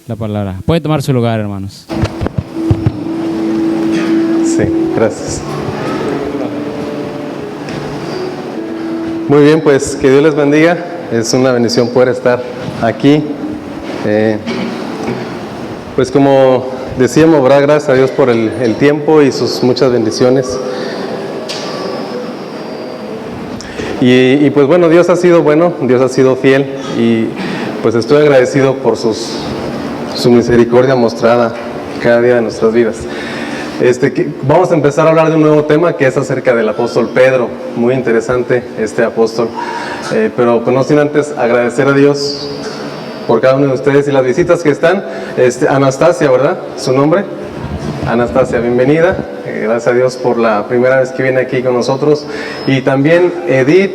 la palabra. Puede tomar su lugar, hermanos. Sí, gracias. Muy bien, pues que Dios les bendiga. Es una bendición poder estar aquí. Pues como decíamos, ¿verdad? Gracias a Dios por el tiempo y sus muchas bendiciones. Y pues bueno, Dios ha sido bueno, Dios ha sido fiel y pues estoy agradecido por su misericordia mostrada cada día de nuestras vidas. Vamos a empezar a hablar de un nuevo tema que es acerca del apóstol Pedro. Muy interesante este apóstol, pero pues no sin antes agradecer a Dios por cada uno de ustedes y las visitas que están. Anastasia, ¿verdad? ¿Su nombre? Anastasia, bienvenida. Gracias a Dios por la primera vez que viene aquí con nosotros. Y también Edith,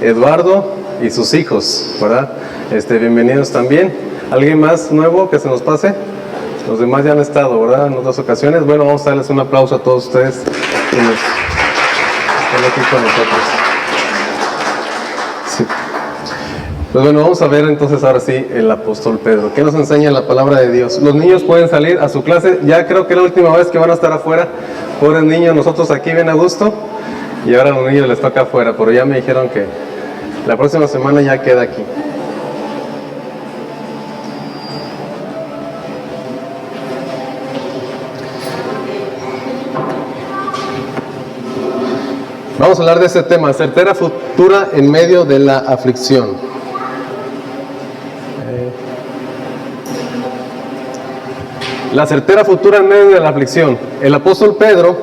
Eduardo y sus hijos, ¿verdad? Bienvenidos también. ¿Alguien más nuevo que se nos pase? Los demás ya han estado, ¿verdad? En otras ocasiones. Bueno, vamos a darles un aplauso a todos ustedes que están aquí con nosotros. Sí. Pues bueno, vamos a ver entonces ahora sí el apóstol Pedro. ¿Qué nos enseña la palabra de Dios? Los niños pueden salir a su clase. Ya creo que es la última vez que van a estar afuera. Pobres niños, nosotros aquí bien a gusto. Y ahora a los niños les toca afuera. Pero ya me dijeron que la próxima semana ya queda aquí. Vamos a hablar de este tema, certera futura en medio de la aflicción. La certera futura en medio de la aflicción. El apóstol Pedro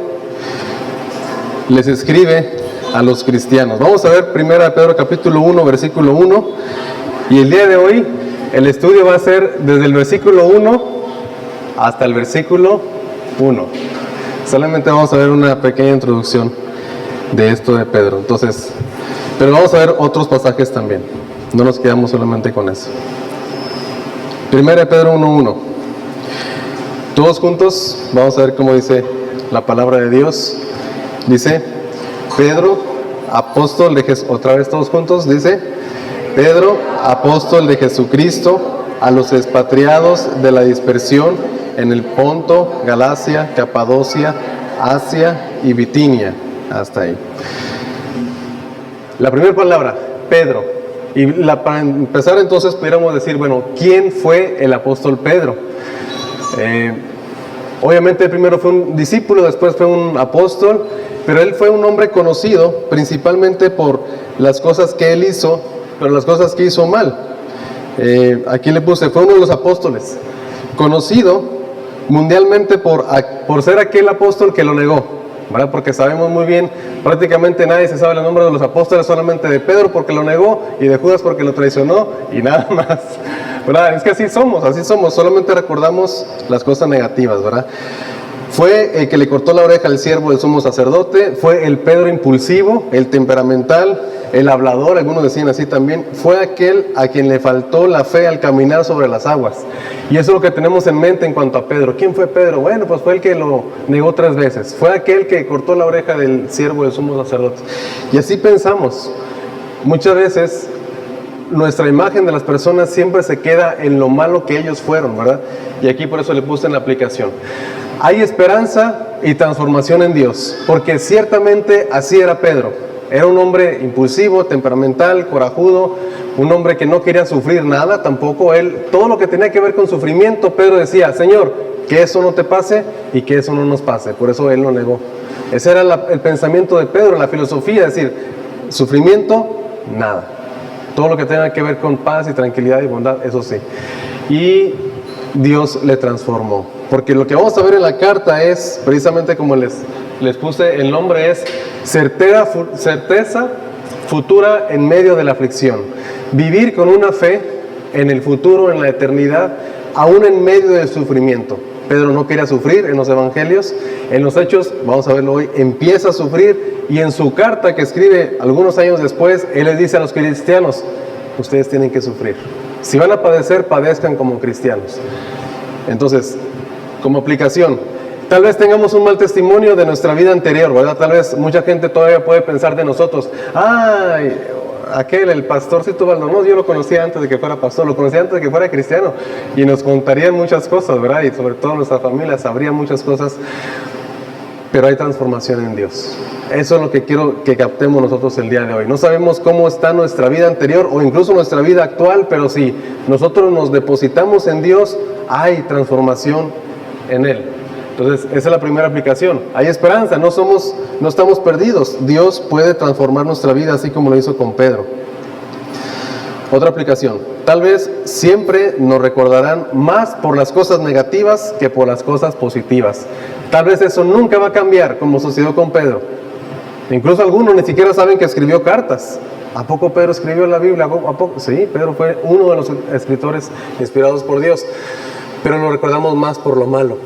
les escribe a los cristianos. Vamos a ver 1 Pedro capítulo 1, versículo 1. Y el día de hoy el estudio va a ser desde el versículo 1 hasta el versículo 1. Solamente vamos a ver una pequeña introducción de esto de Pedro. Entonces, pero vamos a ver otros pasajes también. No nos quedamos solamente con eso. 1 Pedro 1:1. Todos juntos vamos a ver cómo dice la palabra de Dios. Dice: Pedro, apóstol de Jesús. Otra vez todos juntos. Dice: Pedro, apóstol de Jesucristo, a los expatriados de la dispersión en el Ponto, Galacia, Capadocia, Asia y Bitinia. Hasta ahí. La primera palabra, Pedro. Y para empezar entonces pudiéramos decir, bueno, ¿quién fue el apóstol Pedro? Obviamente primero fue un discípulo, después fue un apóstol, pero él fue un hombre conocido principalmente por las cosas que él hizo, pero las cosas que hizo mal. Aquí le puse, fue uno de los apóstoles, conocido mundialmente por ser aquel apóstol que lo negó. ¿Verdad? Porque sabemos muy bien, prácticamente nadie se sabe el nombre de los apóstoles, solamente de Pedro porque lo negó y de Judas porque lo traicionó y nada más. ¿Verdad? Es que así somos, solamente recordamos las cosas negativas, ¿verdad? Fue el que le cortó la oreja al siervo del sumo sacerdote, fue el Pedro impulsivo, el temperamental, el hablador, algunos decían así también, fue aquel a quien le faltó la fe al caminar sobre las aguas. Y eso es lo que tenemos en mente en cuanto a Pedro. ¿Quién fue Pedro? Bueno, pues fue el que lo negó 3 veces, fue aquel que cortó la oreja del siervo del sumo sacerdote. Y así pensamos. Muchas veces nuestra imagen de las personas siempre se queda en lo malo que ellos fueron, ¿verdad? Y aquí por eso le puse en la aplicación. Hay esperanza y transformación en Dios, porque ciertamente así era Pedro. Era un hombre impulsivo, temperamental, corajudo, un hombre que no quería sufrir nada, tampoco él. Todo lo que tenía que ver con sufrimiento, Pedro decía: Señor, que eso no te pase y que eso no nos pase. Por eso él lo negó. Ese era el pensamiento de Pedro, la filosofía, es decir, sufrimiento, nada. Todo lo que tenga que ver con paz y tranquilidad y bondad, eso sí. Y Dios le transformó. Porque lo que vamos a ver en la carta es, precisamente como les puse, el nombre es certeza futura en medio de la aflicción. Vivir con una fe en el futuro, en la eternidad, aún en medio del sufrimiento. Pedro no quería sufrir en los evangelios. En los hechos, vamos a verlo hoy, empieza a sufrir. Y en su carta que escribe algunos años después, él les dice a los cristianos: ustedes tienen que sufrir. Si van a padecer, padezcan como cristianos. Entonces, como aplicación, tal vez tengamos un mal testimonio de nuestra vida anterior, ¿verdad? Tal vez mucha gente todavía puede pensar de nosotros: ay, el pastorcito Valdonos, yo lo conocía antes de que fuera pastor, lo conocía antes de que fuera cristiano, y nos contarían muchas cosas, ¿verdad? Y sobre todo nuestra familia sabría muchas cosas, pero hay transformación en Dios. Eso es lo que quiero que captemos nosotros el día de hoy. No sabemos cómo está nuestra vida anterior o incluso nuestra vida actual, pero si nosotros nos depositamos en Dios, hay transformación en Él. Entonces, esa es la primera aplicación. Hay esperanza, no estamos perdidos. Dios puede transformar nuestra vida así como lo hizo con Pedro. Otra aplicación. Tal vez siempre nos recordarán más por las cosas negativas que por las cosas positivas. Tal vez eso nunca va a cambiar, como sucedió con Pedro. Incluso algunos ni siquiera saben que escribió cartas. ¿A poco Pedro escribió la Biblia? ¿A poco? Sí, Pedro fue uno de los escritores inspirados por Dios. Pero lo recordamos más por lo malo.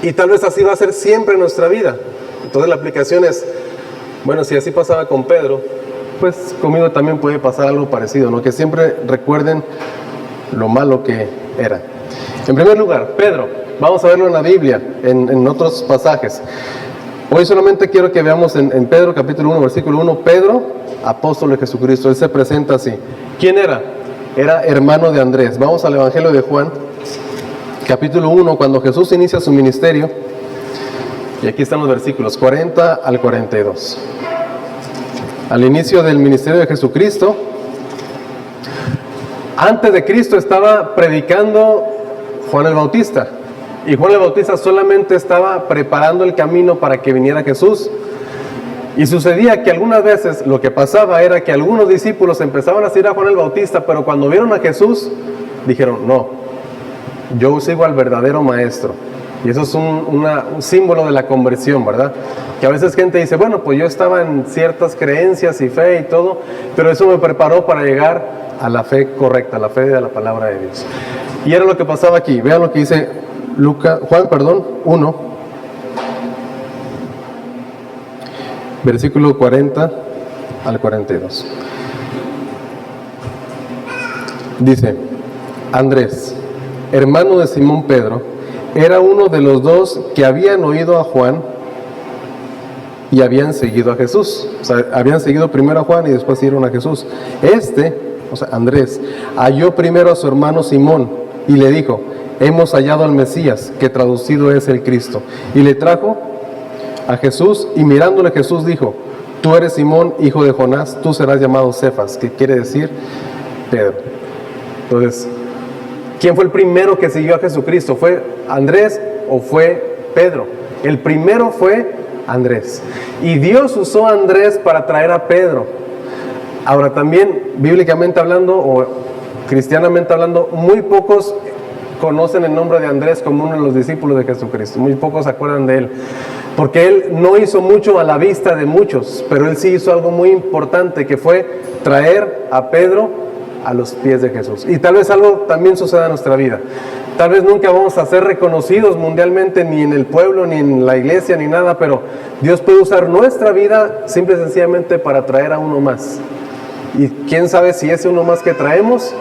Y tal vez así va a ser siempre en nuestra vida. Entonces la aplicación es, bueno, si así pasaba con Pedro, pues conmigo también puede pasar algo parecido, ¿no? Que siempre recuerden lo malo que era. En primer lugar, Pedro, vamos a verlo en la Biblia, en otros pasajes. Hoy solamente quiero que veamos en Pedro capítulo 1, versículo 1, Pedro, apóstol de Jesucristo. Él se presenta así. ¿Quién era? Era hermano de Andrés. Vamos al Evangelio de Juan, capítulo 1, cuando Jesús inicia su ministerio. Y aquí están los versículos 40 al 42. Al inicio del ministerio de Jesucristo, antes de Cristo estaba predicando Juan el Bautista. Y Juan el Bautista solamente estaba preparando el camino para que viniera Jesús. Y sucedía que algunas veces lo que pasaba era que algunos discípulos empezaban a seguir a Juan el Bautista, pero cuando vieron a Jesús, dijeron, no, yo sigo al verdadero maestro. Y eso es un símbolo de la conversión, ¿verdad? Que a veces gente dice, bueno, pues yo estaba en ciertas creencias y fe y todo, pero eso me preparó para llegar a la fe correcta, a la fe de la palabra de Dios. Y era lo que pasaba aquí. Vean lo que dice Juan 1, versículo 40 al 42. Dice, Andrés, hermano de Simón Pedro, era uno de los dos que habían oído a Juan y habían seguido a Jesús. O sea, habían seguido primero a Juan y después siguieron a Jesús. O sea, Andrés, halló primero a su hermano Simón y le dijo, hemos hallado al Mesías, que traducido es el Cristo. Y le trajo a Jesús, y mirándole Jesús dijo, tú eres Simón, hijo de Jonás, tú serás llamado Cefas, que quiere decir Pedro. Entonces, ¿quién fue el primero que siguió a Jesucristo? ¿Fue Andrés o fue Pedro? El primero fue Andrés. Y Dios usó a Andrés para traer a Pedro. Ahora también, bíblicamente hablando o cristianamente hablando, muy pocos conocen el nombre de Andrés como uno de los discípulos de Jesucristo. Muy pocos se acuerdan de él. Porque él no hizo mucho a la vista de muchos, pero él sí hizo algo muy importante, que fue traer a Pedro a los pies de Jesús. Y tal vez algo también suceda en nuestra vida. Tal vez nunca vamos a ser reconocidos mundialmente, ni en el pueblo, ni en la iglesia, ni nada, pero Dios puede usar nuestra vida simple y sencillamente para traer a uno más. Y quién sabe si ese uno más que traemos,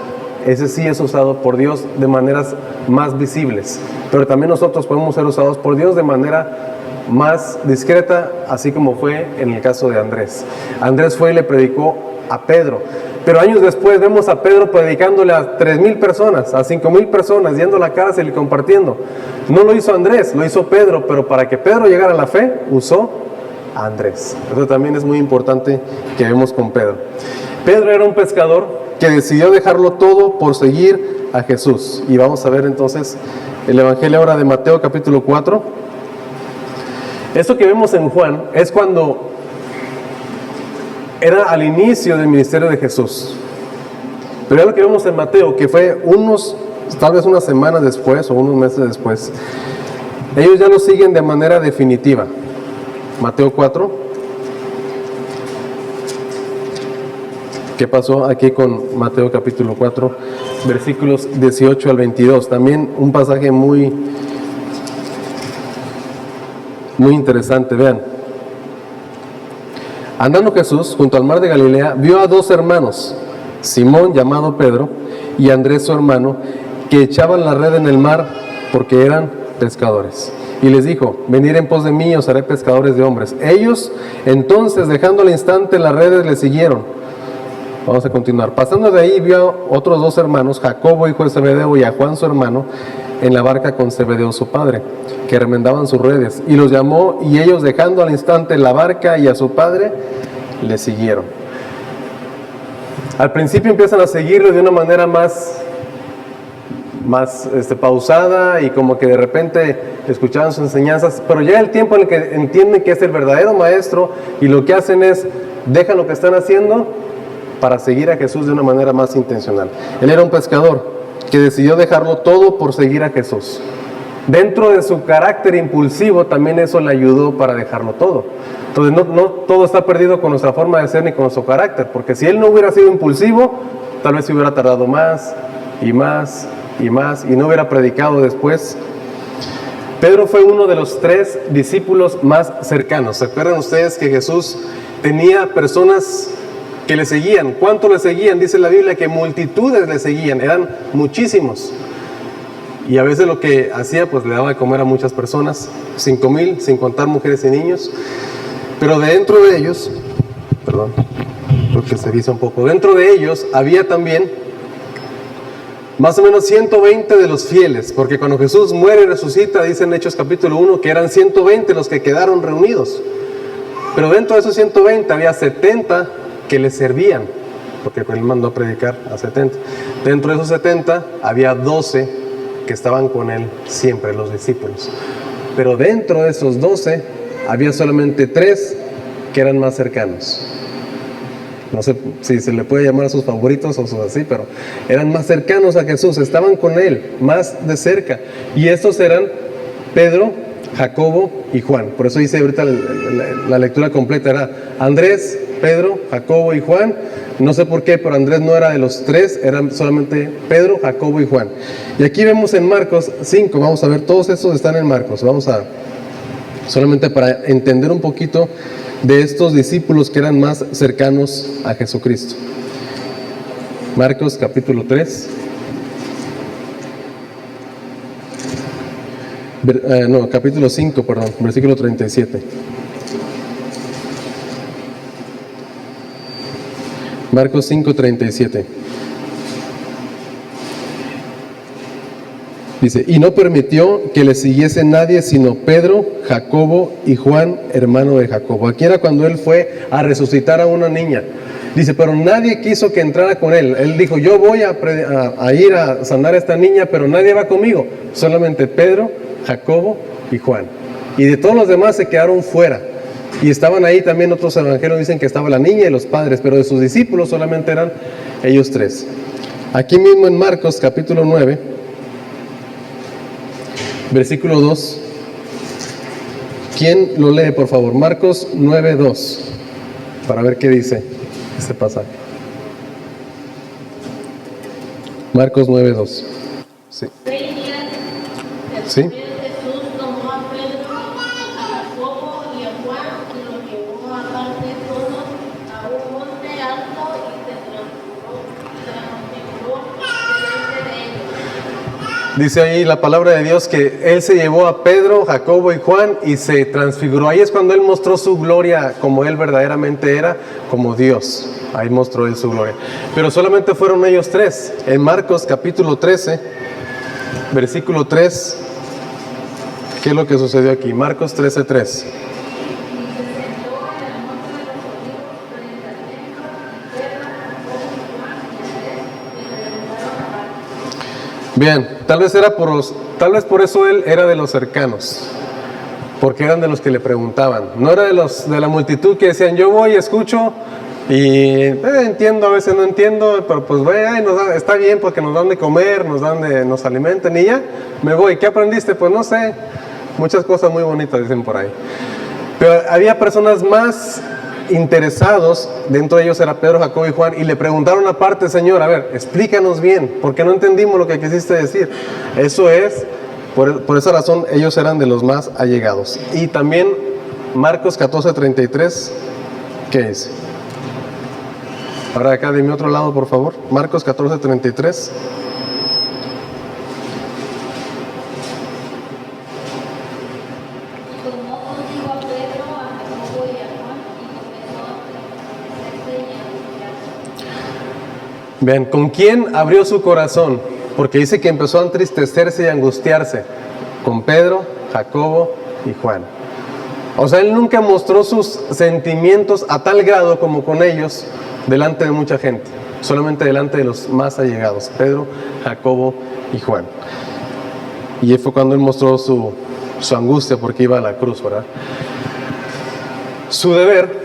ese sí es usado por Dios de maneras más visibles. Pero también nosotros podemos ser usados por Dios de manera más discreta, así como fue en el caso de Andrés. Andrés fue y le predicó a Pedro. Pero años después vemos a Pedro predicándole a 3,000 personas, a 5,000 personas, yendo a la cárcel y compartiendo. No lo hizo Andrés, lo hizo Pedro, pero para que Pedro llegara a la fe, usó a Andrés. Eso también es muy importante que vemos con Pedro. Pedro era un pescador que decidió dejarlo todo por seguir a Jesús. Y vamos a ver entonces el Evangelio ahora de Mateo capítulo 4. Esto que vemos en Juan es cuando era al inicio del ministerio de Jesús. Pero es lo que vemos en Mateo, que fue tal vez unas semanas después o unos meses después. Ellos ya lo siguen de manera definitiva. Mateo 4. ¿Qué pasó aquí con Mateo capítulo 4, versículos 18 al 22? También un pasaje muy interesante, vean. Andando Jesús junto al mar de Galilea, vio a 2 hermanos, Simón llamado Pedro y Andrés su hermano, que echaban la red en el mar porque eran pescadores. Y les dijo, venid en pos de mí y os haré pescadores de hombres. Ellos entonces, dejando al instante las redes, le siguieron. Vamos a continuar. Pasando de ahí vio a otros dos hermanos, Jacobo, hijo de Zebedeo, y a Juan, su hermano, en la barca con Zebedeo, su padre, que remendaban sus redes. Y los llamó, y ellos, dejando al instante la barca y a su padre, le siguieron. Al principio empiezan a seguirlo de una manera más pausada, y como que de repente escuchaban sus enseñanzas, pero llega el tiempo en el que entienden que es el verdadero maestro, y lo que hacen es, dejan lo que están haciendo para seguir a Jesús de una manera más intencional. Él era un pescador que decidió dejarlo todo por seguir a Jesús. Dentro de su carácter impulsivo también eso le ayudó para dejarlo todo. Entonces no todo está perdido con nuestra forma de ser ni con nuestro carácter, porque si él no hubiera sido impulsivo, tal vez se hubiera tardado más y más y más, y no hubiera predicado después. Pedro fue uno de los 3 discípulos más cercanos. ¿Se acuerdan ustedes que Jesús tenía personas que le seguían? ¿Cuánto le seguían? Dice la Biblia que multitudes le seguían, eran muchísimos. Y a veces lo que hacía, pues le daba de comer a muchas personas, 5,000, sin contar mujeres y niños. Pero dentro de ellos, creo que se dice un poco, dentro de ellos había también más o menos 120 de los fieles, porque cuando Jesús muere y resucita, dice en Hechos capítulo 1, que eran 120 los que quedaron reunidos. Pero dentro de esos 120 había 70 que le servían, porque él mandó a predicar a 70. Dentro de esos 70 había 12 que estaban con él siempre, los discípulos. Pero dentro de esos 12 había solamente 3 que eran más cercanos. No sé si se le puede llamar a sus favoritos o sus así, pero eran más cercanos a Jesús, estaban con él, más de cerca. Y estos eran Pedro, Jacobo y Juan. Por eso dice ahorita la lectura completa, era Andrés, Pedro, Jacobo y Juan. No sé por qué, pero Andrés no era de los 3, eran solamente Pedro, Jacobo y Juan. Y aquí vemos en Marcos 5, vamos a ver, todos estos están en Marcos. Vamos a, solamente para entender un poquito de estos discípulos que eran más cercanos a Jesucristo. Marcos capítulo 3. Capítulo 5, perdón, versículo 37. Marcos 5, 37. Dice, y no permitió que le siguiese nadie sino Pedro, Jacobo y Juan, hermano de Jacobo. Aquí era cuando él fue a resucitar a una niña. Dice, pero nadie quiso que entrara con él. Él dijo, yo voy a ir a sanar a esta niña, pero nadie va conmigo. Solamente Pedro, Jacobo y Juan. Y de todos los demás se quedaron fuera. Y estaban ahí también, otros evangelios dicen que estaba la niña y los padres, pero de sus discípulos solamente eran ellos 3. Aquí mismo en Marcos capítulo 9, versículo 2. ¿Quién lo lee, por favor? Marcos 9, 2. Para ver qué dice este pasaje. Marcos 9, 2. Sí. ¿Sí? Jesús tomó a Pedro, a Jacobo y a Juan y los llevó aparte todos a un monte alto y se transfiguró delante de ellos. Dice ahí la palabra de Dios que él se llevó a Pedro, Jacobo y Juan y se transfiguró. Ahí es cuando él mostró su gloria como él verdaderamente era, como Dios. Ahí mostró él su gloria. Pero solamente fueron ellos 3. En Marcos capítulo 13, versículo 3. ¿Qué es lo que sucedió aquí? Marcos 13, 3. Bien, tal vez por eso él era de los cercanos, porque eran de los que le preguntaban. No era de la multitud que decían, yo voy, escucho y entiendo, a veces no entiendo, pero pues está bien porque nos dan de comer, nos alimentan y ya, me voy. ¿Qué aprendiste? Pues no sé. Muchas cosas muy bonitas dicen por ahí. Pero había personas más interesados, dentro de ellos era Pedro, Jacobo y Juan, y le preguntaron aparte, Señor, a ver, explícanos bien, porque no entendimos lo que quisiste decir. Eso es, por esa razón, ellos eran de los más allegados. Y también Marcos 14, 33, ¿qué dice? Ahora acá de mi otro lado, por favor. Marcos 14, 33. Vean, ¿con quién abrió su corazón? Porque dice que empezó a entristecerse y angustiarse. Con Pedro, Jacobo y Juan. O sea, él nunca mostró sus sentimientos a tal grado como con ellos delante de mucha gente. Solamente delante de los más allegados, Pedro, Jacobo y Juan. Y fue cuando él mostró su angustia porque iba a la cruz, ¿verdad? Su deber,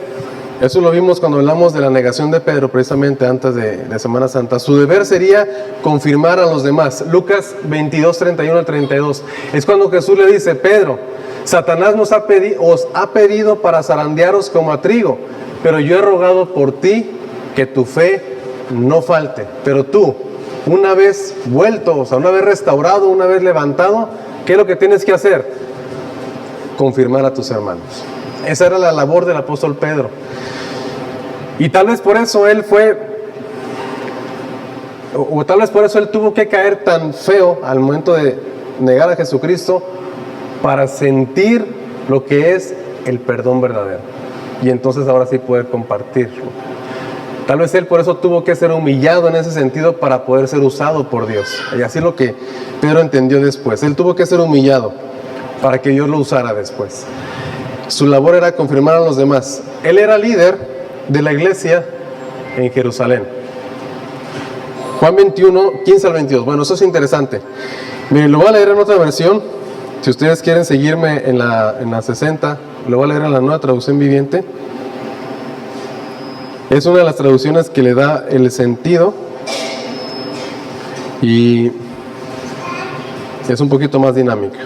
eso lo vimos cuando hablamos de la negación de Pedro, precisamente antes de Semana Santa. Su deber sería confirmar a los demás. Lucas 22, 31 al 32. Es cuando Jesús le dice: Pedro, Satanás os ha pedido para zarandearos como a trigo, pero yo he rogado por ti que tu fe no falte. Pero tú, una vez vuelto, o sea, una vez restaurado, una vez levantado, ¿qué es lo que tienes que hacer? Confirmar a tus hermanos. Esa era la labor del apóstol Pedro. Y tal vez por eso él tuvo que caer tan feo al momento de negar a Jesucristo para sentir lo que es el perdón verdadero. Y entonces ahora sí poder compartirlo. Tal vez él por eso tuvo que ser humillado en ese sentido para poder ser usado por Dios. Y así es lo que Pedro entendió después. Él tuvo que ser humillado para que Dios lo usara después. Su labor era confirmar a los demás. Él era líder de la iglesia en Jerusalén. Juan 21, 15 al 22. Bueno, eso es interesante. Miren, lo voy a leer en otra versión. Si ustedes quieren seguirme en la 60, lo voy a leer en la Nueva Traducción Viviente. Es una de las traducciones que le da el sentido y es un poquito más dinámica.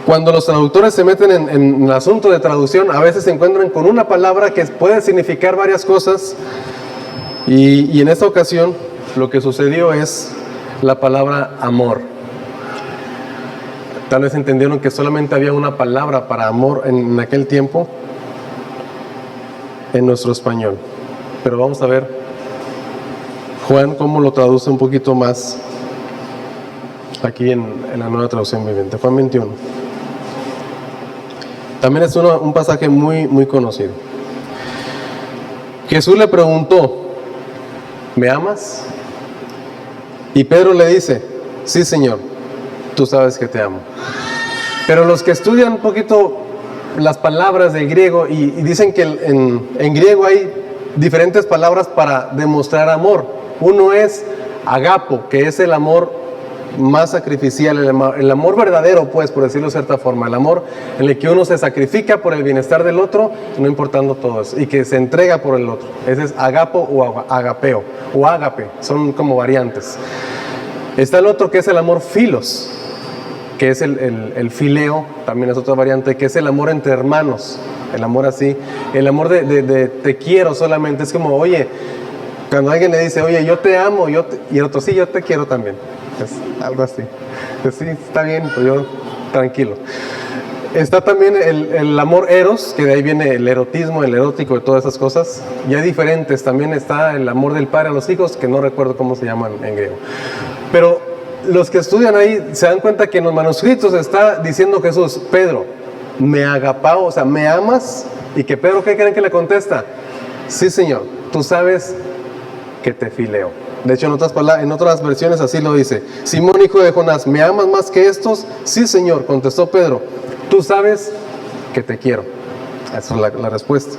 Cuando los traductores se meten en el asunto de traducción, a veces se encuentran con una palabra que puede significar varias cosas y en esta ocasión lo que sucedió es la palabra amor. Tal vez entendieron que solamente había una palabra para amor en aquel tiempo en nuestro español, pero vamos a ver Juan cómo lo traduce un poquito más aquí en la Nueva Traducción Viviente. Juan 21. También es un pasaje muy, muy conocido. Jesús le preguntó: ¿me amas? Y Pedro le dice: sí, Señor, tú sabes que te amo. Pero los que estudian un poquito las palabras del griego y dicen que en griego hay diferentes palabras para demostrar amor. Uno es agapo, que es el amor más sacrificial, el amor verdadero, pues, por decirlo de cierta forma, el amor en el que uno se sacrifica por el bienestar del otro, no importando todo eso, y que se entrega por el otro. Ese es agapo o agapeo, o ágape, son como variantes. Está el otro que es el amor filos, que es el fileo, también es otra variante, que es el amor entre hermanos, el amor así, el amor de te quiero solamente, es como, oye, cuando alguien le dice, oye, yo te amo, y el otro, sí, yo te quiero también. Es algo así. Pues sí, está bien, pues yo tranquilo. Está también el amor eros, que de ahí viene el erotismo, el erótico, de todas esas cosas. Y hay diferentes. También está el amor del padre a los hijos, que no recuerdo cómo se llaman en griego. Pero los que estudian ahí se dan cuenta que en los manuscritos está diciendo Jesús: Pedro, me agapao, o sea, ¿me amas? Y que Pedro, ¿qué creen que le contesta? Sí, Señor, tú sabes que te fileo. De hecho, en otras versiones así lo dice: Simón, hijo de Jonás, ¿me amas más que estos? Sí, Señor, contestó Pedro, tú sabes que te quiero. Esa es la respuesta.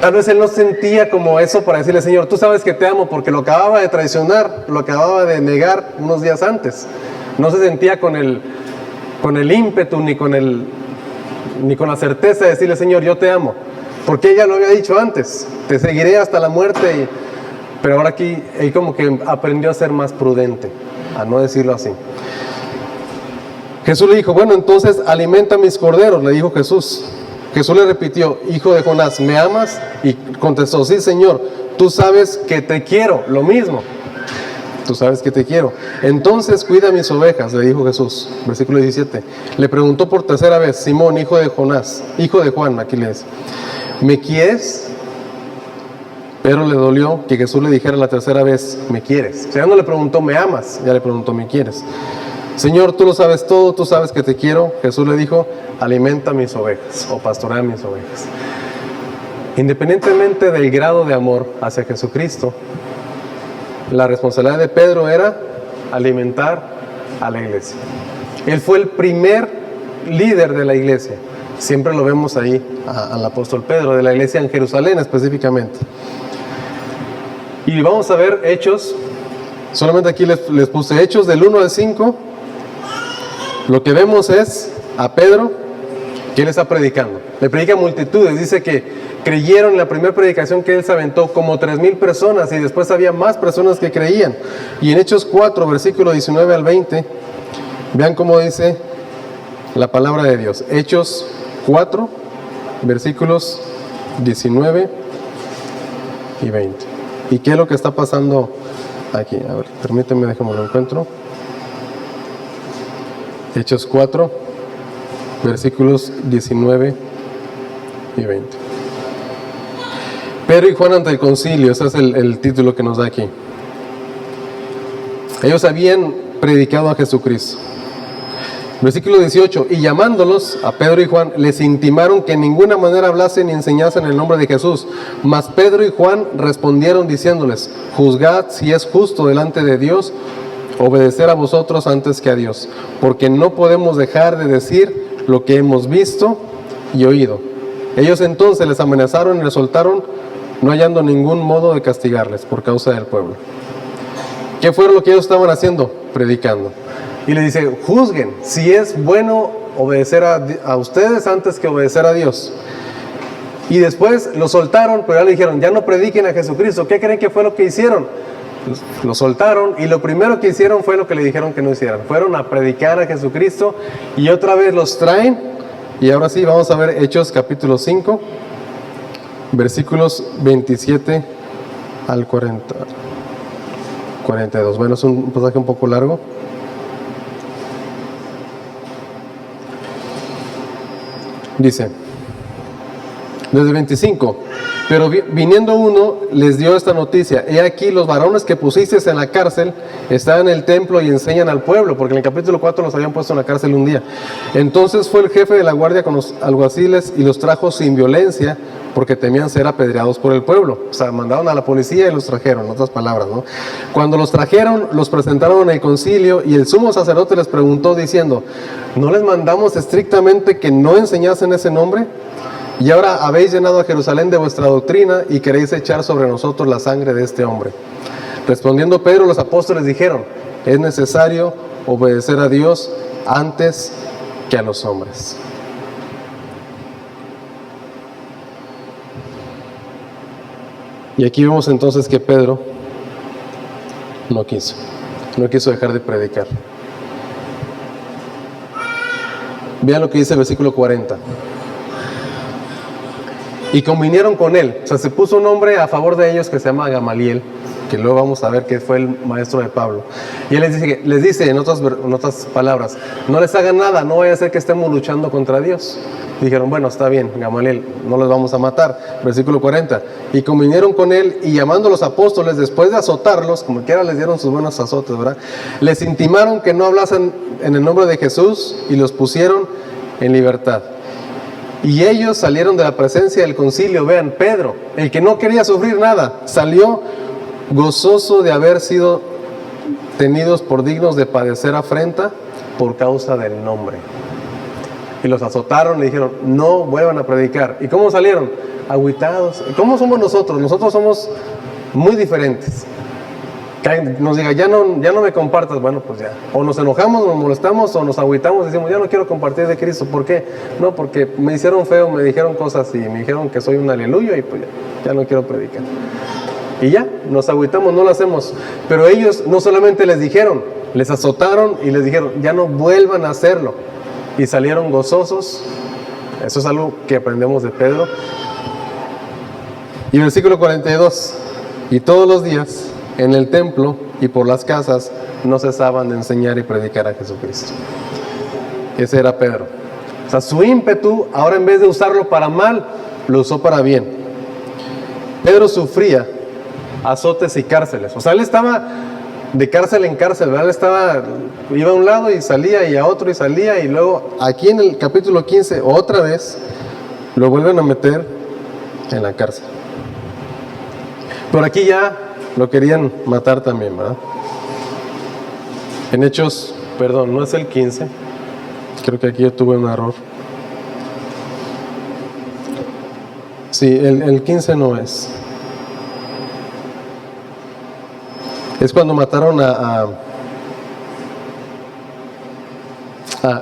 Tal vez él no sentía como eso para decirle: Señor, tú sabes que te amo, porque lo acababa de traicionar, lo acababa de negar unos días antes. No se sentía con el ímpetu ni con la certeza de decirle: Señor, yo te amo, porque ella lo había dicho antes: te seguiré hasta la muerte. Pero ahora aquí él como que aprendió a ser más prudente, a no decirlo así. Jesús le dijo: bueno, entonces alimenta mis corderos, le dijo Jesús. Jesús le repitió: hijo de Jonás, ¿me amas? Y contestó: sí, Señor, tú sabes que te quiero. Lo mismo, tú sabes que te quiero. Entonces cuida mis ovejas, le dijo Jesús. Versículo 17. Le preguntó por tercera vez: Simón, hijo de Jonás, hijo de Juan, aquí le dice, ¿me quieres? Pero le dolió que Jesús le dijera la tercera vez: ¿me quieres? O sea, ya no le preguntó: ¿me amas? Ya le preguntó: ¿me quieres? Señor, tú lo sabes todo, tú sabes que te quiero. Jesús le dijo: alimenta mis ovejas, o pastorea mis ovejas. Independientemente del grado de amor hacia Jesucristo, la responsabilidad de Pedro era alimentar a la iglesia. Él fue el primer líder de la iglesia. Siempre lo vemos ahí al apóstol Pedro, de la iglesia en Jerusalén específicamente. Y vamos a ver Hechos, solamente aquí les puse Hechos del 1 al 5. Lo que vemos es a Pedro, que él está predicando. Le predica a multitudes, dice que creyeron en la primera predicación que él se aventó como 3,000 personas y después había más personas que creían. Y en Hechos 4, versículo 19 al 20, vean cómo dice la palabra de Dios. Hechos 4, versículos 19 y 20. ¿Y qué es lo que está pasando aquí? A ver, permíteme, déjame lo encuentro. Hechos 4, versículos 19 y 20. Pedro y Juan ante el concilio, ese es el título que nos da aquí. Ellos habían predicado a Jesucristo. Versículo 18, y llamándolos a Pedro y Juan, les intimaron que en ninguna manera hablasen ni enseñasen el nombre de Jesús. Mas Pedro y Juan respondieron diciéndoles, juzgad si es justo delante de Dios obedecer a vosotros antes que a Dios, porque no podemos dejar de decir lo que hemos visto y oído. Ellos entonces les amenazaron y les soltaron, no hallando ningún modo de castigarles por causa del pueblo. ¿Qué fue lo que ellos estaban haciendo? Predicando. Y le dice, juzguen si es bueno obedecer a ustedes antes que obedecer a Dios. Y después lo soltaron, pero ya le dijeron, ya no prediquen a Jesucristo. ¿Qué creen que fue lo que hicieron? Lo soltaron y lo primero que hicieron fue lo que le dijeron que no hicieran. Fueron a predicar a Jesucristo y otra vez los traen. Y ahora sí, vamos a ver Hechos capítulo 5, versículos 27 al 42. Bueno, es un pasaje un poco largo. Dice, desde 25, pero viniendo uno les dio esta noticia, he aquí los varones que pusisteis en la cárcel están en el templo y enseñan al pueblo, porque en el capítulo 4 los habían puesto en la cárcel un día. Entonces fue el jefe de la guardia con los alguaciles y los trajo sin violencia, porque temían ser apedreados por el pueblo. O sea, mandaron a la policía y los trajeron, en otras palabras, ¿no? Cuando los trajeron, los presentaron en el concilio y el sumo sacerdote les preguntó diciendo, ¿no les mandamos estrictamente que no enseñasen ese nombre? Y ahora habéis llenado a Jerusalén de vuestra doctrina y queréis echar sobre nosotros la sangre de este hombre. Respondiendo Pedro, los apóstoles dijeron, es necesario obedecer a Dios antes que a los hombres. Y aquí vemos entonces que Pedro no quiso dejar de predicar. Vean lo que dice el versículo 40. Y convinieron con él, o sea, se puso un hombre a favor de ellos que se llama Gamaliel, que luego vamos a ver que fue el maestro de Pablo. Y él les dice en otras palabras, no les hagan nada, no vaya a ser que estemos luchando contra Dios. Dijeron, bueno, está bien, Gamaliel, no los vamos a matar. Versículo 40. Y convinieron con él y llamando a los apóstoles, después de azotarlos, como quiera les dieron sus buenos azotes, ¿verdad? Les intimaron que no hablasen en el nombre de Jesús y los pusieron en libertad. Y ellos salieron de la presencia del concilio. Vean, Pedro, el que no quería sufrir nada, salió gozoso de haber sido tenidos por dignos de padecer afrenta por causa del nombre. Y los azotaron, le dijeron, no vuelvan a predicar. ¿Y cómo salieron? Agüitados. ¿Cómo somos nosotros? Nosotros somos muy diferentes. Que nos diga, ya no me compartas, bueno, pues ya. O nos enojamos, nos molestamos, o nos agüitamos y decimos, ya no quiero compartir de Cristo. ¿Por qué? No, porque me hicieron feo, me dijeron cosas y me dijeron que soy un aleluya y pues ya no quiero predicar. Y ya, nos agüitamos, no lo hacemos. Pero ellos no solamente les dijeron, les azotaron y les dijeron, ya no vuelvan a hacerlo. Y salieron gozosos. Eso es algo que aprendemos de Pedro. Y versículo 42. Y todos los días en el templo y por las casas no cesaban de enseñar y predicar a Jesucristo. Ese era Pedro. O sea, su ímpetu, ahora en vez de usarlo para mal, lo usó para bien. Pedro sufría azotes y cárceles. O sea, él estaba de cárcel en cárcel, ¿verdad? Iba a un lado y salía, y a otro y salía, y luego aquí en el capítulo 15 otra vez lo vuelven a meter en la cárcel. Por aquí ya lo querían matar también, ¿verdad? En Hechos, perdón, no es el 15. Creo que aquí yo tuve un error. Sí, el 15 no es. Es cuando mataron a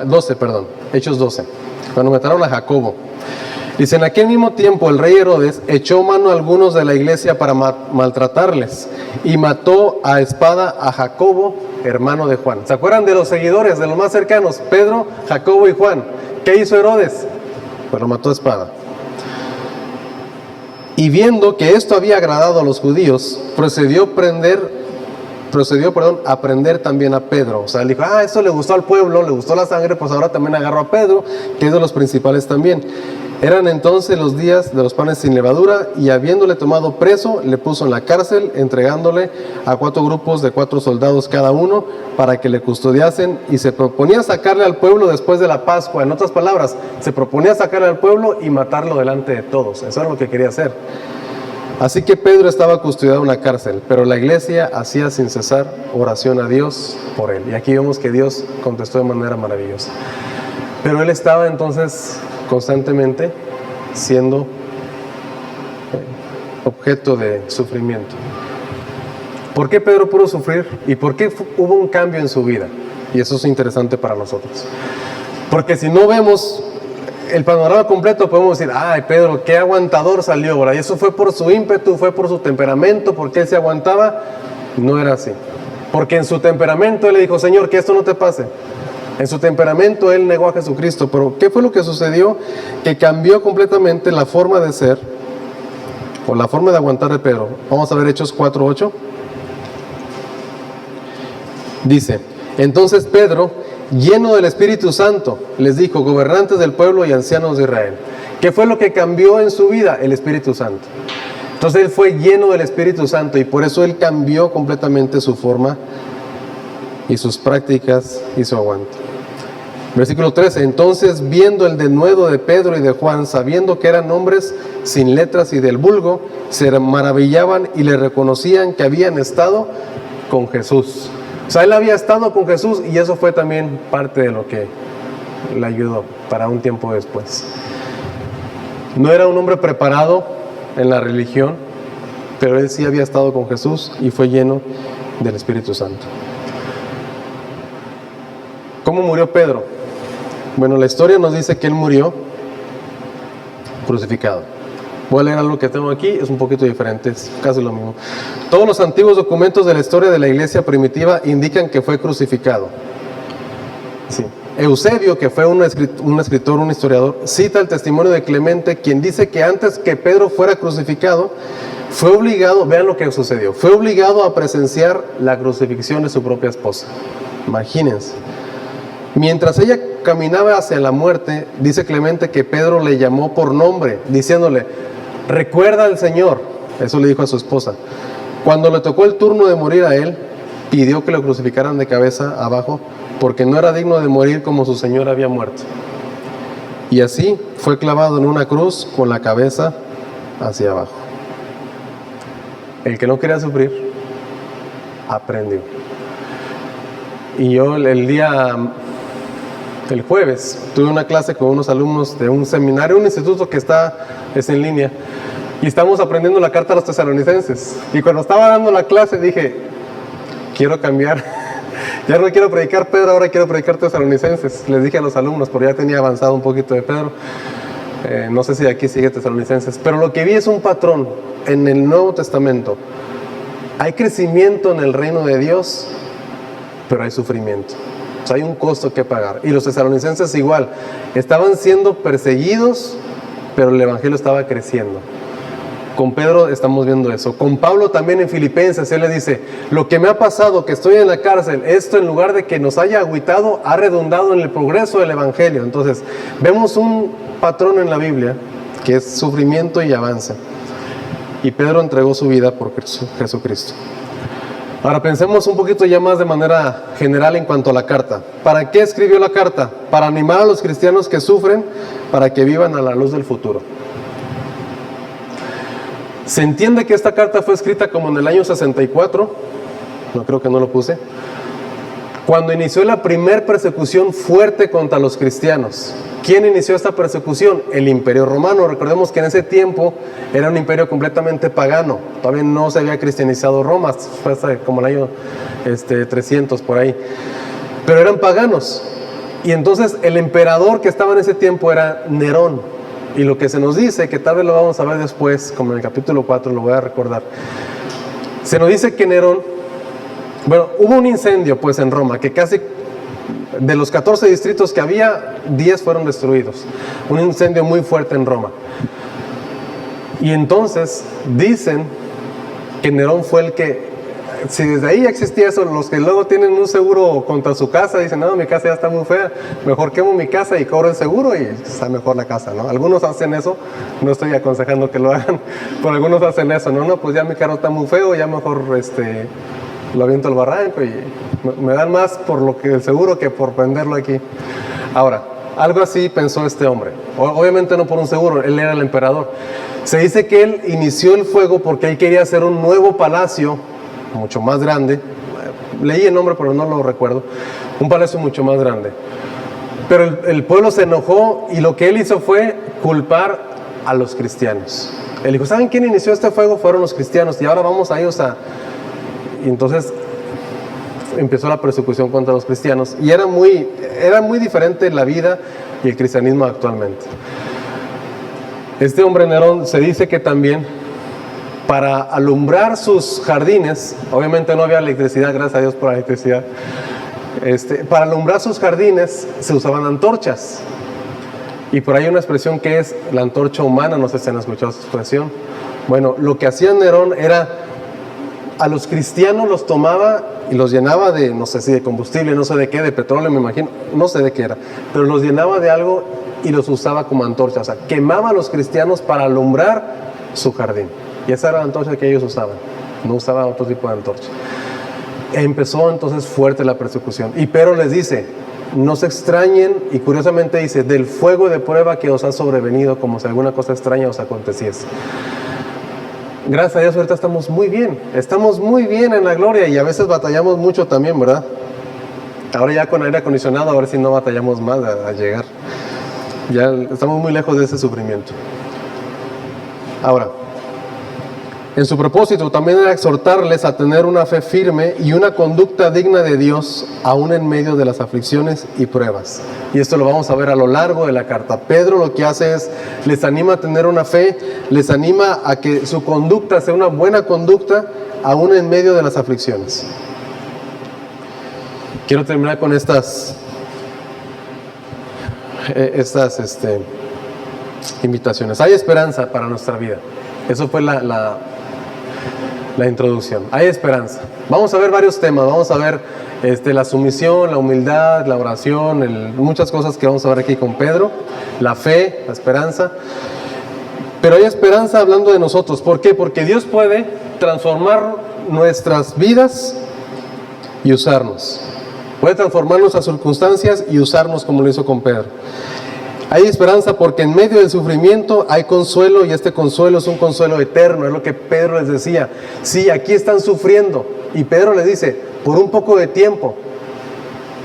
12, perdón, Hechos 12. Cuando mataron a Jacobo. Dice, en aquel mismo tiempo el rey Herodes echó mano a algunos de la iglesia para maltratarles y mató a espada a Jacobo, hermano de Juan. ¿Se acuerdan de los seguidores, de los más cercanos? Pedro, Jacobo y Juan. ¿Qué hizo Herodes? Pues lo mató a espada. Y viendo que esto había agradado a los judíos, procedió a prender también a Pedro. O sea, él dijo, esto le gustó al pueblo, le gustó la sangre, pues ahora también agarró a Pedro, que es de los principales también. Eran entonces los días de los panes sin levadura, y habiéndole tomado preso, le puso en la cárcel, entregándole a 4 grupos de 4 soldados cada uno, para que le custodiasen, y se proponía sacarle al pueblo después de la Pascua. En otras palabras, se proponía sacarle al pueblo y matarlo delante de todos. Eso era lo que quería hacer. Así que Pedro estaba custodiado en la cárcel, pero la iglesia hacía sin cesar oración a Dios por él. Y aquí vemos que Dios contestó de manera maravillosa. Pero él estaba entonces constantemente siendo objeto de sufrimiento. ¿Por qué Pedro pudo sufrir? ¿Y por qué hubo un cambio en su vida? Y eso es interesante para nosotros. Porque si no vemos el panorama completo, podemos decir, Pedro, qué aguantador salió, ¿verdad? Y eso fue por su ímpetu, fue por su temperamento, porque él se aguantaba. No era así. Porque en su temperamento él le dijo, Señor, que esto no te pase. En su temperamento él negó a Jesucristo. Pero ¿qué fue lo que sucedió? Que cambió completamente la forma de ser, o la forma de aguantar de Pedro. Vamos a ver Hechos 4:8. Dice, entonces Pedro, lleno del Espíritu Santo, les dijo, gobernantes del pueblo y ancianos de Israel. ¿Qué fue lo que cambió en su vida? El Espíritu Santo. Entonces él fue lleno del Espíritu Santo, y por eso él cambió completamente su forma y sus prácticas y su aguante. Versículo 13, entonces viendo el denuedo de Pedro y de Juan, sabiendo que eran hombres sin letras y del vulgo, se maravillaban y le reconocían que habían estado con Jesús. O sea, él había estado con Jesús, y eso fue también parte de lo que le ayudó para un tiempo después. No era un hombre preparado en la religión, pero él sí había estado con Jesús y fue lleno del Espíritu Santo. ¿Cómo murió Pedro? Bueno, la historia nos dice que él murió crucificado. Voy a leer algo que tengo aquí, es un poquito diferente, es casi lo mismo. Todos los antiguos documentos de la historia de la iglesia primitiva indican que fue crucificado. Sí. Eusebio, que fue un escritor, un historiador, cita el testimonio de Clemente, quien dice que antes que Pedro fuera crucificado, fue obligado, vean lo que sucedió, fue obligado a presenciar la crucifixión de su propia esposa. Imagínense. Mientras ella caminaba hacia la muerte, dice Clemente que Pedro le llamó por nombre, diciéndole, recuerda al Señor. Eso le dijo a su esposa. Cuando le tocó el turno de morir a él, pidió que lo crucificaran de cabeza abajo, porque no era digno de morir como su Señor había muerto. Y así fue clavado en una cruz con la cabeza hacia abajo. El que no quería sufrir, aprendió. Y yo el jueves tuve una clase con unos alumnos de un seminario, un instituto que es en línea, y estamos aprendiendo la carta a los tesalonicenses. Y cuando estaba dando la clase dije, quiero cambiar, ya no quiero predicar Pedro, ahora quiero predicar tesalonicenses. Les dije a los alumnos, porque ya tenía avanzado un poquito de Pedro, no sé si aquí sigue tesalonicenses, pero lo que vi es un patrón en el Nuevo Testamento. Hay crecimiento en el reino de Dios, pero hay sufrimiento. O sea, hay un costo que pagar. Y los tesalonicenses igual, estaban siendo perseguidos, pero el evangelio estaba creciendo. Con Pedro estamos viendo eso. Con Pablo también en Filipenses, él le dice, lo que me ha pasado, que estoy en la cárcel, esto en lugar de que nos haya agüitado, ha redundado en el progreso del evangelio. Entonces, vemos un patrón en la Biblia, que es sufrimiento y avance. Y Pedro entregó su vida por Jesucristo. Ahora pensemos un poquito ya más de manera general en cuanto a la carta. ¿Para qué escribió la carta? Para animar a los cristianos que sufren, para que vivan a la luz del futuro. Se entiende que esta carta fue escrita como en el año 64, no creo que no lo puse, cuando inició la primer persecución fuerte contra los cristianos. ¿Quién inició esta persecución? El Imperio Romano. Recordemos que en ese tiempo era un imperio completamente pagano, todavía no se había cristianizado Roma, fue hasta como el año 300 por ahí, pero eran paganos. Y entonces el emperador que estaba en ese tiempo era Nerón. Y lo que se nos dice, que tal vez lo vamos a ver después, como en el capítulo 4, lo voy a recordar. Se nos dice que Nerón, bueno, hubo un incendio pues en Roma, que casi de los 14 distritos que había, 10 fueron destruidos. Un incendio muy fuerte en Roma. Y entonces dicen que Nerón fue el que, si desde ahí existía eso, los que luego tienen un seguro contra su casa, dicen, no, mi casa ya está muy fea, mejor quemo mi casa y cobro el seguro y está mejor la casa, ¿no? Algunos hacen eso, no estoy aconsejando que lo hagan, pero algunos hacen eso, no, pues ya mi carro está muy feo, ya mejor lo aviento al barranco y me dan más por lo que el seguro que por venderlo aquí. Ahora, algo así pensó este hombre, obviamente no por un seguro, él era el emperador. Se dice que él inició el fuego porque él quería hacer un nuevo palacio, mucho más grande, leí el nombre pero no lo recuerdo, un palacio mucho más grande, pero el pueblo se enojó y lo que él hizo fue culpar a los cristianos. Él dijo, ¿saben quién inició este fuego? Fueron los cristianos y ahora vamos a ellos y entonces empezó la persecución contra los cristianos y era muy diferente la vida y el cristianismo actualmente. Este hombre Nerón se dice que también para alumbrar sus jardines, obviamente no había electricidad, gracias a Dios por la electricidad, para alumbrar sus jardines se usaban antorchas. Y por ahí hay una expresión que es la antorcha humana, no sé si han escuchado esa expresión. Bueno, lo que hacía Nerón era, a los cristianos los tomaba y los llenaba de, no sé si de combustible, no sé de qué, de petróleo me imagino, no sé de qué era, pero los llenaba de algo y los usaba como antorcha, o sea, quemaba a los cristianos para alumbrar su jardín. Y esa era la antorcha que ellos usaban, no usaban otro tipo de antorcha. Empezó entonces fuerte la persecución. Y Pedro les dice, no se extrañen, y curiosamente dice, del fuego de prueba que os ha sobrevenido, como si alguna cosa extraña os aconteciese. Gracias a Dios ahorita estamos muy bien en la gloria, y a veces batallamos mucho también, ¿verdad? Ahora ya con aire acondicionado, a ver si no batallamos más a llegar. Ya estamos muy lejos de ese sufrimiento. Ahora, en su propósito también era exhortarles a tener una fe firme y una conducta digna de Dios, aún en medio de las aflicciones y pruebas. Y esto lo vamos a ver a lo largo de la carta. Pedro lo que hace es, les anima a tener una fe, les anima a que su conducta sea una buena conducta, aún en medio de las aflicciones. Quiero terminar con estas invitaciones. Hay esperanza para nuestra vida. Eso fue la introducción. Hay esperanza. Vamos a ver varios temas. Vamos a ver la sumisión, la humildad, la oración, muchas cosas que vamos a ver aquí con Pedro. La fe, la esperanza. Pero hay esperanza hablando de nosotros. ¿Por qué? Porque Dios puede transformar nuestras vidas y usarnos. Puede transformar nuestras circunstancias y usarnos como lo hizo con Pedro. Hay esperanza porque en medio del sufrimiento hay consuelo, y este consuelo es un consuelo eterno. Es lo que Pedro les decía. Sí, aquí están sufriendo, y Pedro les dice, por un poco de tiempo,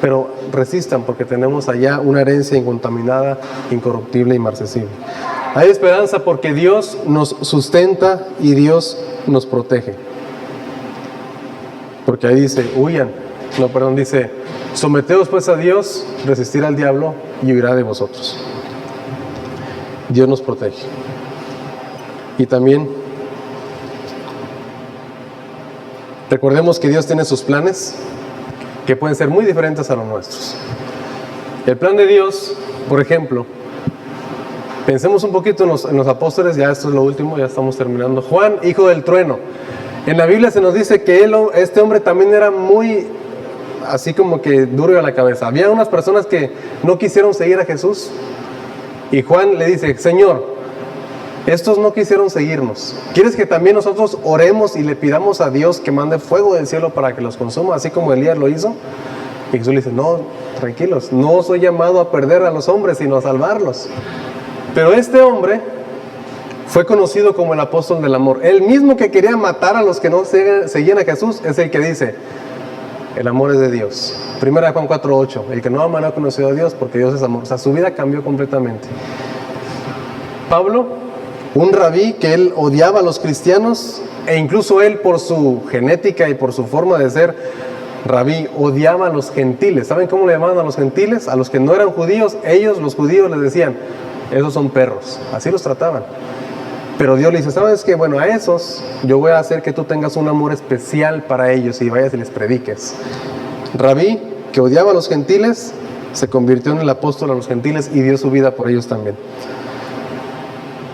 pero resistan porque tenemos allá una herencia incontaminada, incorruptible e inmarcesible. Hay esperanza porque Dios nos sustenta y Dios nos protege. Porque ahí dice, dice, someteos pues a Dios, resistir al diablo y huirá de vosotros. Dios nos protege. Y también recordemos que Dios tiene sus planes que pueden ser muy diferentes a los nuestros. El plan de Dios, por ejemplo, pensemos un poquito en los apóstoles, ya esto es lo último, ya estamos terminando. Juan, hijo del trueno. En la Biblia se nos dice que este hombre también era muy, así como que duro a la cabeza. Había unas personas que no quisieron seguir a Jesús. Y Juan le dice, Señor, estos no quisieron seguirnos. ¿Quieres que también nosotros oremos y le pidamos a Dios que mande fuego del cielo para que los consuma, así como Elías lo hizo? Y Jesús le dice, no, tranquilos, no soy llamado a perder a los hombres, sino a salvarlos. Pero este hombre fue conocido como el apóstol del amor. El mismo que quería matar a los que no seguían a Jesús es el que dice, el amor es de Dios. 1 Juan 4:8, el que no ama no ha conocido a Dios porque Dios es amor. O sea, su vida cambió completamente. Pablo, un rabí que él odiaba a los cristianos, e incluso él por su genética y por su forma de ser rabí, odiaba a los gentiles. ¿Saben cómo le llamaban a los gentiles? A los que no eran judíos, ellos, los judíos, les decían, esos son perros. Así los trataban. Pero Dios le dice, ¿sabes qué? Bueno, a esos yo voy a hacer que tú tengas un amor especial para ellos y vayas y les prediques. Rabí, que odiaba a los gentiles, se convirtió en el apóstol a los gentiles y dio su vida por ellos también.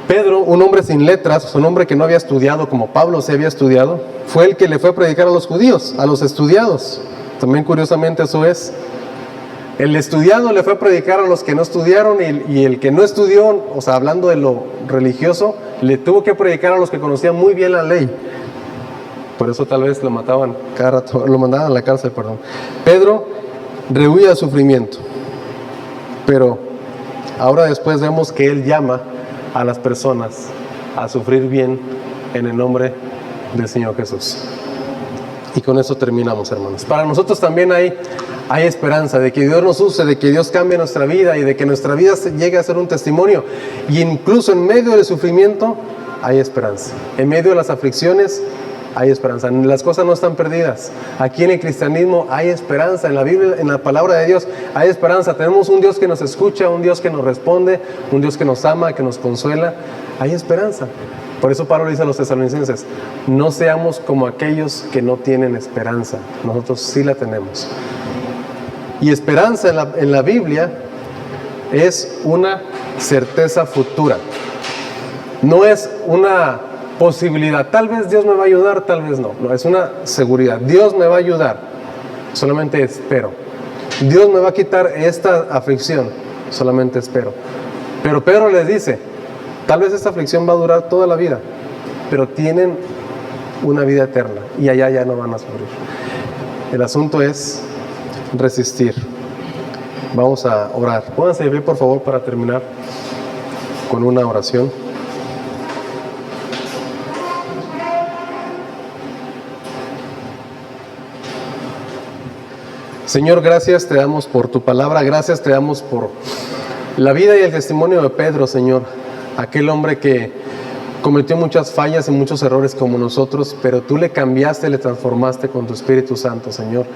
Pedro, un hombre sin letras, un hombre que no había estudiado como Pablo se había estudiado, fue el que le fue a predicar a los judíos, a los estudiados. También curiosamente eso es. El estudiado le fue a predicar a los que no estudiaron y el que no estudió, o sea, hablando de lo religioso, le tuvo que predicar a los que conocían muy bien la ley. Por eso tal vez lo mataban cada rato, lo mandaban a la cárcel, perdón. Pedro rehuía el sufrimiento, pero ahora después vemos que él llama a las personas a sufrir bien en el nombre del Señor Jesús. Y con eso terminamos, hermanos. Para nosotros también hay esperanza de que Dios nos use, de que Dios cambie nuestra vida y de que nuestra vida llegue a ser un testimonio. Y incluso en medio del sufrimiento hay esperanza. En medio de las aflicciones hay esperanza. Las cosas no están perdidas. Aquí en el cristianismo hay esperanza. En la Biblia, en la palabra de Dios hay esperanza. Tenemos un Dios que nos escucha, un Dios que nos responde, un Dios que nos ama, que nos consuela. Hay esperanza. Por eso Pablo dice a los tesalonicenses, no seamos como aquellos que no tienen esperanza. Nosotros sí la tenemos. Y esperanza en la Biblia es una certeza futura. No es una posibilidad. Tal vez Dios me va a ayudar, tal vez no. No, es una seguridad. Dios me va a ayudar. Solamente espero. Dios me va a quitar esta aflicción. Solamente espero. Pero Pedro les dice, tal vez esta aflicción va a durar toda la vida, pero tienen una vida eterna y allá ya no van a sufrir. El asunto es resistir. Vamos a orar. Pónganse de pie, por favor, para terminar con una oración. Señor, gracias te damos por tu palabra, gracias te damos por la vida y el testimonio de Pedro, Señor, aquel hombre que cometió muchas fallas y muchos errores como nosotros, pero tú le cambiaste, le transformaste con tu Espíritu Santo, Señor.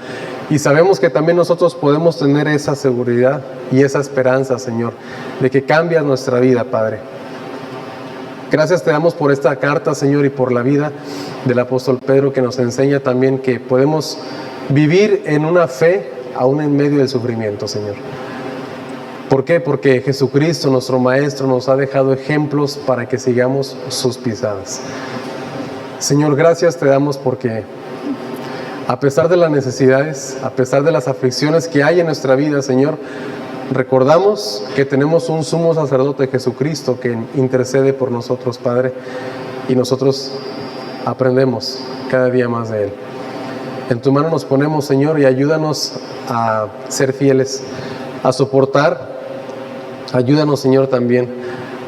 Y sabemos que también nosotros podemos tener esa seguridad y esa esperanza, Señor, de que cambias nuestra vida, Padre. Gracias te damos por esta carta, Señor, y por la vida del apóstol Pedro, que nos enseña también que podemos vivir en una fe aún en medio del sufrimiento, Señor. ¿Por qué? Porque Jesucristo, nuestro Maestro, nos ha dejado ejemplos para que sigamos sus pisadas. Señor, gracias te damos porque a pesar de las necesidades, a pesar de las aflicciones que hay en nuestra vida, Señor, recordamos que tenemos un sumo sacerdote, Jesucristo, que intercede por nosotros, Padre, y nosotros aprendemos cada día más de Él. En tu mano nos ponemos, Señor, y ayúdanos a ser fieles, a soportar. Ayúdanos, Señor, también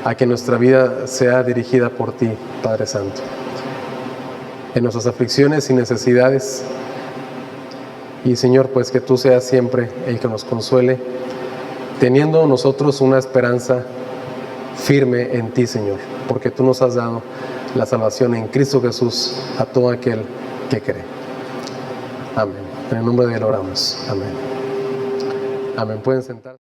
a que nuestra vida sea dirigida por ti, Padre Santo. En nuestras aflicciones y necesidades. Y, Señor, pues que tú seas siempre el que nos consuele, teniendo nosotros una esperanza firme en ti, Señor, porque tú nos has dado la salvación en Cristo Jesús a todo aquel que cree. Amén. En el nombre de Él oramos. Amén. Amén. Pueden sentar.